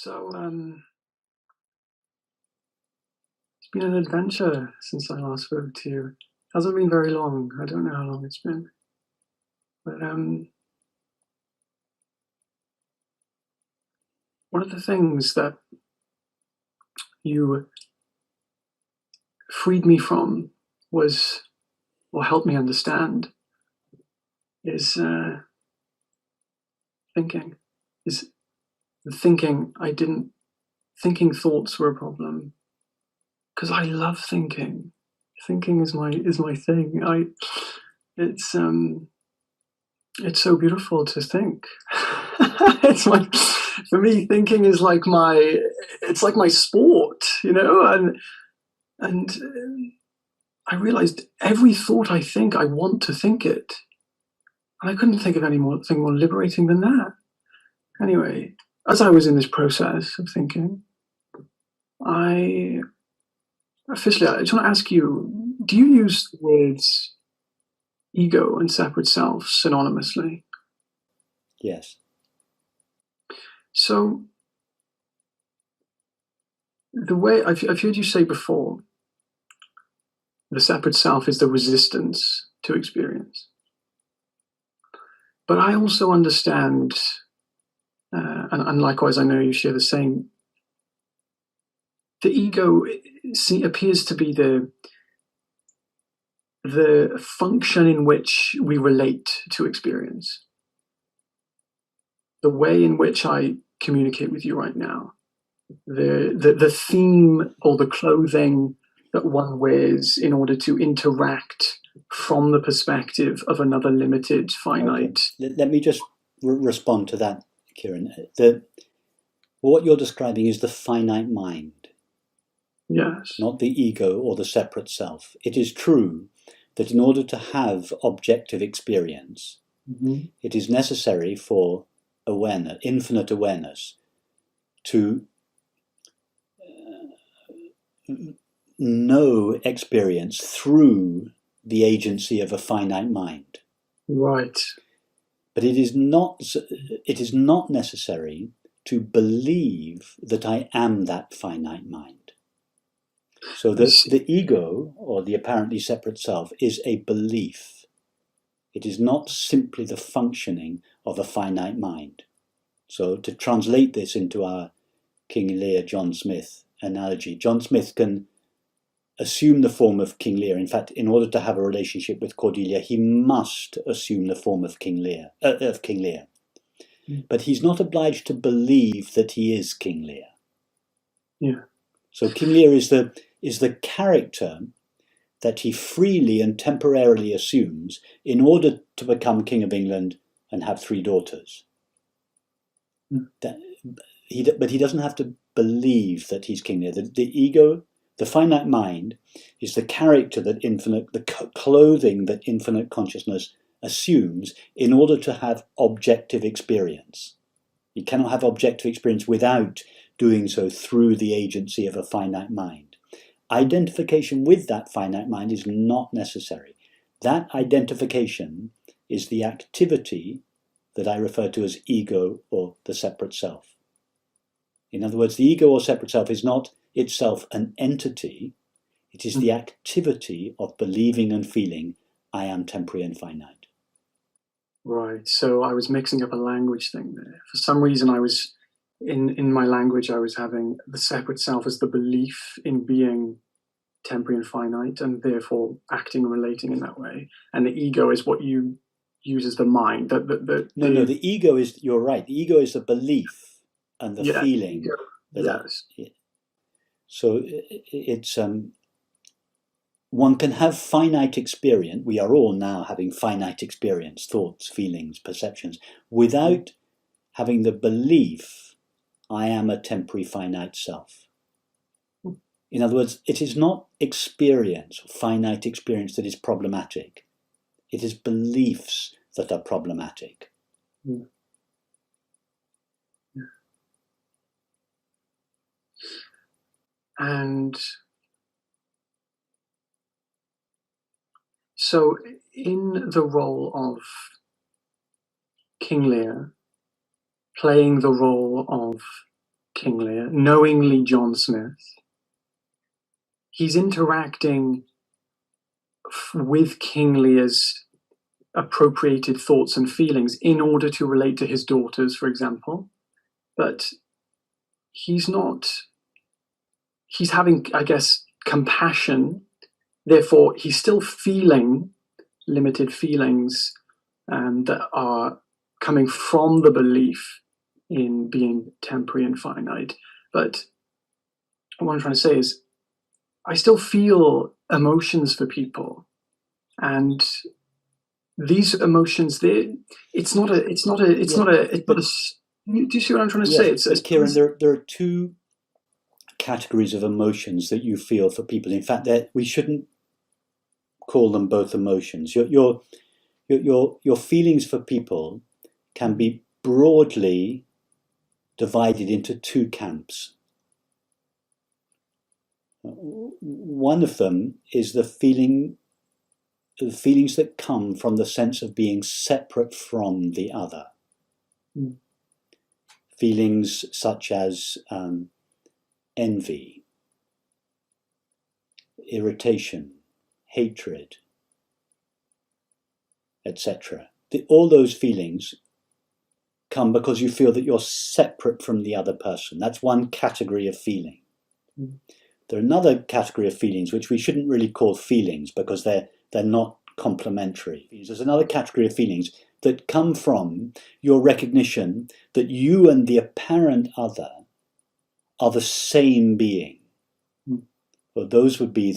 So, it's been an adventure since I last spoke to you. Hasn't been very long. I don't know how long it's been. But one of the things that you freed me from was, or helped me understand, is thinking. Is thinking. Thinking thoughts were a problem because I love thinking. Thinking is my thing. It's so beautiful to think. It's like, for me, thinking is like it's like my sport, and I realized every thought I think, I want to think it. And I couldn't think of anything more liberating than that. Anyway, as I was in this process of thinking, officially, I just want to ask you, do you use the words ego and separate self synonymously? Yes. So, the way I've heard you say before, the separate self is the resistance to experience. But I also understand, and likewise I know you share the same, the ego appears to be the function in which we relate to experience. The way in which I communicate with you right now, the theme or the clothing that one wears in order to interact from the perspective of another limited, finite. Okay. Let me just respond to that, Kieran. What you're describing is the finite mind. Yes. Not the ego or the separate self. It is true that in order to have objective experience, it is necessary for awareness, infinite awareness, to know experience through the agency of a finite mind. Right. But it is not necessary to believe that I am that finite mind. So the ego, or the apparently separate self, is a belief. It is not simply the functioning of a finite mind. So to translate this into our King Lear, John Smith analogy, John Smith can assume the form of King Lear. In fact, in order to have a relationship with Cordelia, he must assume the form of King Lear. But he's not obliged to believe that he is King Lear. Yeah. So King Lear is the character that he freely and temporarily assumes in order to become King of England and have 3 daughters. But he doesn't have to believe that he's King Lear. The ego, the finite mind, is the character that the clothing that infinite consciousness assumes in order to have objective experience. You cannot have objective experience without doing so through the agency of a finite mind. Identification with that finite mind is not necessary. That identification is the activity that I refer to as ego or the separate self. In other words, the ego or separate self is not itself an entity. It is the activity of believing and feeling I am temporary and finite. Right. So I was mixing up a language thing there. For some reason, I was in my language, I was having the separate self as the belief in being temporary and finite, and therefore acting and relating in that way. And the ego is what you use as the mind. No, the ego is, you're right, the ego is the belief and the feeling. Yes. So it's one can have finite experience. We are all now having finite experience, thoughts, feelings, perceptions, without having the belief I am a temporary finite self. In other words, it is not experience, finite experience, that is problematic. It is beliefs that are problematic. And so in the role of King Lear, playing the role of King Lear, knowingly John Smith. He's interacting with King Lear's appropriated thoughts and feelings in order to relate to his daughters, for example. But he's having, I guess, compassion. Therefore, he's still feeling limited feelings that are coming from the belief in being temporary and finite. But what I'm trying to say is, I still feel emotions for people, and these emotions, it's not a. Do you see what I'm trying to say? But Kieran, there are two categories of emotions that you feel for people. In fact, that we shouldn't call them both emotions. Your feelings for people can be broadly divided into two camps. One of them is the feelings that come from the sense of being separate from the other. Mm. Feelings such as envy, irritation, hatred, etc. All those feelings come because you feel that you're separate from the other person. That's one category of feeling. Mm. There's another category of feelings which we shouldn't really call feelings because they're not complementary. There's another category of feelings that come from your recognition that you and the apparent other are the same being. Mm. Well, those would be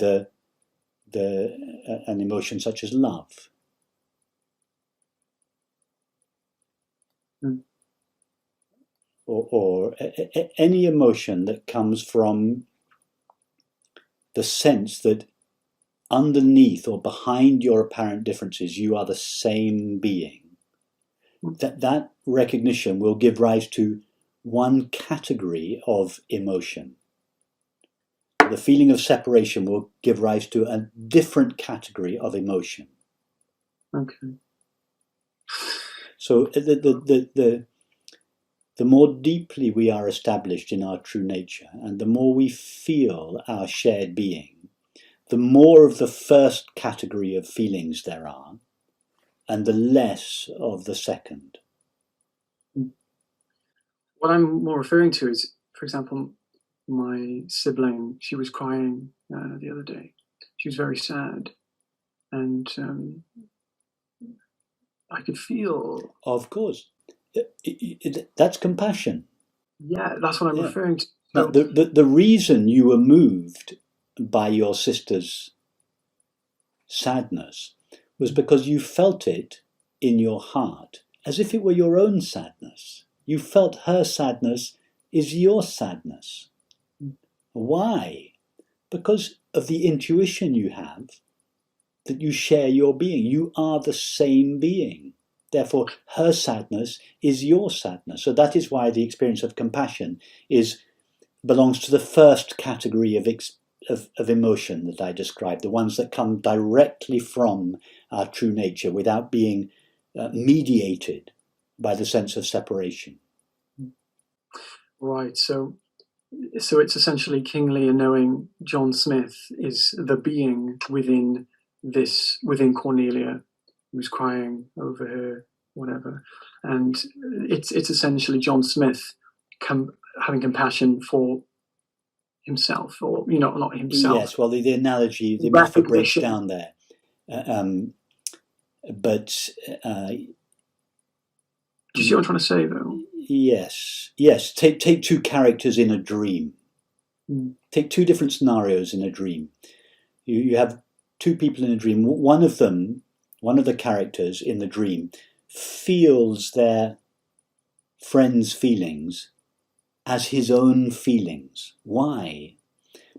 an emotion such as love. Mm. Or any emotion that comes from the sense that underneath or behind your apparent differences, you are the same being. That recognition will give rise to one category of emotion. The feeling of separation will give rise to a different category of emotion. Okay. So the more deeply we are established in our true nature, and the more we feel our shared being, the more of the first category of feelings there are, and the less of the second. What I'm more referring to is, for example, my sibling, she was crying the other day. She was very sad. And I could feel... Of course. That's compassion. Yeah, that's what I'm referring to. Now, the reason you were moved by your sister's sadness was because you felt it in your heart as if it were your own sadness. You felt her sadness is your sadness. Why? Because of the intuition you have that you share your being. You are the same being. Therefore, her sadness is your sadness. So that is why the experience of compassion belongs to the first category of emotion that I described, the ones that come directly from our true nature without being mediated by the sense of separation. Right. So it's essentially King Lear knowing John Smith is the being within Cornelia, who's crying over her, whatever, and it's essentially John Smith having compassion for himself, or not himself. Yes, well, the analogy, the metaphor breaks down there, but do you see what I'm trying to say, though? Yes. Take two characters in a dream. Mm. Take two different scenarios in a dream. You have two people in a dream. One of the characters in the dream feels their friend's feelings as his own feelings. Why?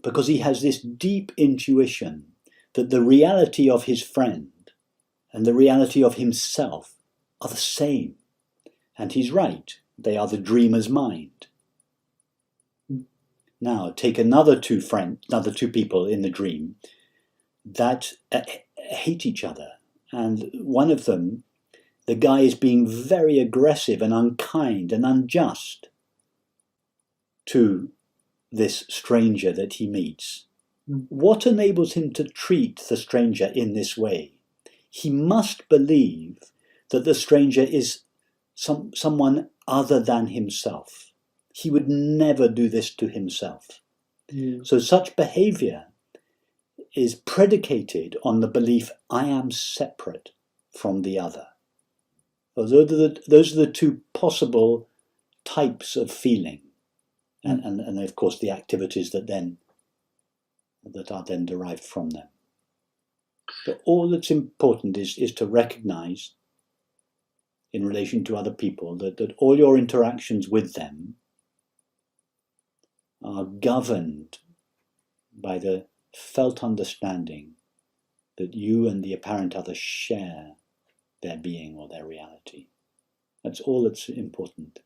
Because he has this deep intuition that the reality of his friend and the reality of himself are the same. And he's right. They are the dreamer's mind. Now, take another two people in the dream that hate each other. And one of them, the guy is being very aggressive and unkind and unjust. to this stranger that he meets, Mm. what enables him to treat the stranger in this way? He must believe that the stranger is someone other than himself. He would never do this to himself. Mm. So such behavior is predicated on the belief, I am separate from the other. Those are the two possible types of feeling, and of course the activities that are then derived from them. But all that's important is to recognize, in relation to other people, that all your interactions with them are governed by the felt understanding that you and the apparent other share their being or their reality. That's all that's important.